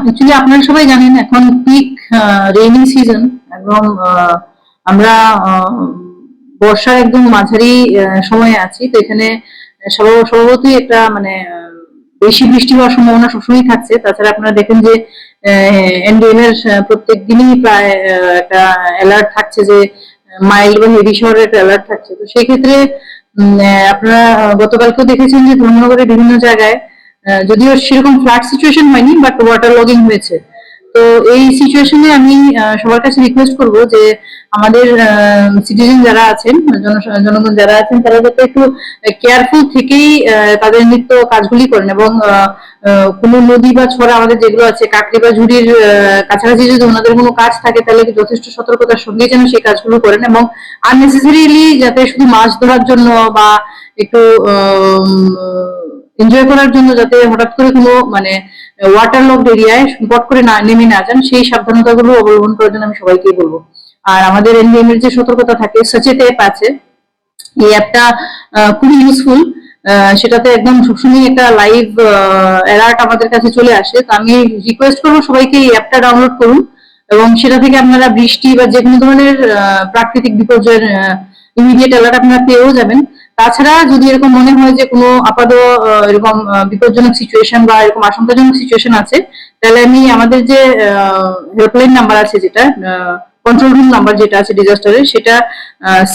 Actually আপনারা সবাই জানেন এখন পিক রেইনি সিজন, একদম আমরা বর্ষার একদম মাঝারি সময়ে আছি। তো এখানে স্বভাবতই একটা মানে বেশি বৃষ্টি হওয়ার সম্ভাবনা সবসময় থাকছে। তাছাড়া আপনারা দেখেন যে এনডিএম এর প্রত্যেক দিনই প্রায় একটা অ্যালার্ট থাকছে যে মাইল্ড বা হেভি শহরের একটা অ্যালার্ট থাকছে। তো সেই ক্ষেত্রে আপনারা গতকালকেও দেখেছেন যে ধর্মনগরের বিভিন্ন জায়গায় যদিও সেরকম ফ্লাড সিচুয়েশন হয়নি, বাট ওয়াটার লগিং হয়েছে। তো এই সিচুয়েশনে আমি সবার কাছে রিকোয়েস্ট করব যে আমাদের সিটিজেন যারা আছেন, জনগণ যারা আছেন, তারা যাতে একটু কেয়ারফুল থেকেই তাদের নিত্য কাজগুলি করেন এবং কোনো নদী বা ছড়া আমাদের যেগুলো আছে কাকড়ি বা ঝুড়ির কাছাকাছি যদি ওনাদের কোনো কাজ থাকে তাহলে যথেষ্ট সতর্কতার সঙ্গে যেন সেই কাজগুলো করেন এবং আননেসেসারিলি যাতে শুধু মাছ ধরার জন্য বা একটু এনজয় করার জন্য যাতে হঠাৎ করে কোনো মানে ওয়াটার লকড এরিয়ায় পট করে নেমে না যান, সেই সাবধানতাগুলো অবলম্বন করার জন্য আমি সবাইকেই বলবো। আর আমাদের এনডিএম এর যে সতর্কতা থাকে, সচেত অ্যাপ আছে, এই অ্যাপটা খুবই ইউজফুল। সেটাতে একদম সবসময় একটা লাইভ অ্যালার্ট আমাদের কাছে চলে আসে। তো আমি রিকোয়েস্ট করবো সবাইকে এই অ্যাপটা ডাউনলোড করুন এবং সেটা থেকে আপনারা বৃষ্টি বা যে কোনো ধরনের প্রাকৃতিক বিপর্যয়ের ইমিডিয়েট অ্যালার্ট আপনারা পেয়েও যাবেন। তাছাড়া যদি এরকম মনে হয় যে কোনো আপাত এরকম বিপজ্জনক সিচুয়েশন বা এরকম আশঙ্কাজনক সিচুয়েশন আছে, তাহলে আমি আমাদের যে হেল্পলাইন নাম্বার আছে, যেটা কন্ট্রোল রুম নাম্বার যেটা আছে ডিজাস্টারের, সেটা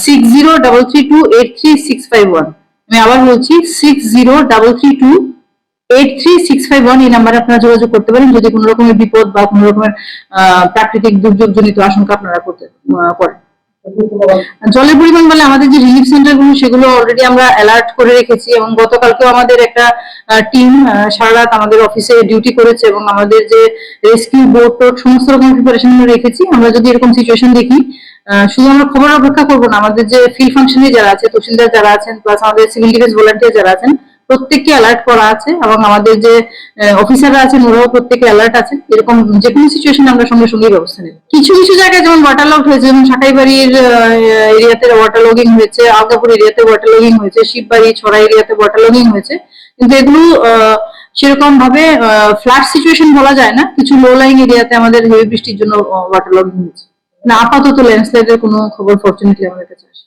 6033283651। আমি আবার বলছি 6033283651। এই নাম্বারে আপনারা যোগাযোগ করতে পারেন যদি কোনো রকমের বিপদ বা কোনো রকমের প্রাকৃতিক দুর্যোগ জনিত আশঙ্কা আপনারা করতে করেন। জলের পরিমাণ বলে আমাদের যে রিলিফ সেন্টার গুলো সেগুলো অলরেডি আমরা অ্যালার্ট করে রেখেছি এবং গতকালকেও আমাদের একটা টিম সারা রাত আমাদের অফিসে ডিউটি করেছে এবং আমাদের যে রেস্কিউ বোট টোট সমস্ত রকম প্রিপারেশন রেখেছি। আমরা যদি এরকম সিচুয়েশন দেখি, শুধু আমরা খবর অপেক্ষা করবো না, আমাদের যে ফিল্ড ফাংশনে যারা আছে, তহসিলদার যারা আছেন, প্লাস আমাদের সিভিল ডিফেন্স ভলান্টিয়ার যারা আছেন, প্রত্যেককে অ্যালার্ট করা আছে এবং আমাদের যে অফিসাররা আছেন ওরাও প্রত্যেকে অ্যালার্ট আছেন। এরকম যে কোনো সিচুয়েশনে আমরা সঙ্গে সঙ্গে ব্যবস্থা নেব। কিছু কিছু জায়গায় যেমন ওয়াটার লক হয়েছে, যেমন সাকাইবাড়ির এরিয়াতে ওয়াটার লগিং হয়েছে, আলগাপুর এরিয়াতে ওয়াটার লগিং হয়েছে, শিববাড়ি ছড়া এরিয়াতে ওয়াটার লগিং হয়েছে, কিন্তু এগুলো সেরকম ভাবে ফ্লাড সিচুয়েশন বলা যায় না। কিছু লো লাইং এরিয়াতে আমাদের হেভি বৃষ্টির জন্য ওয়াটার লগিং হয়েছে না। আপাতত ল্যান্ডস্লাইডের কোনো খবর ফরচুনেটলি আমাদের কাছে আসে।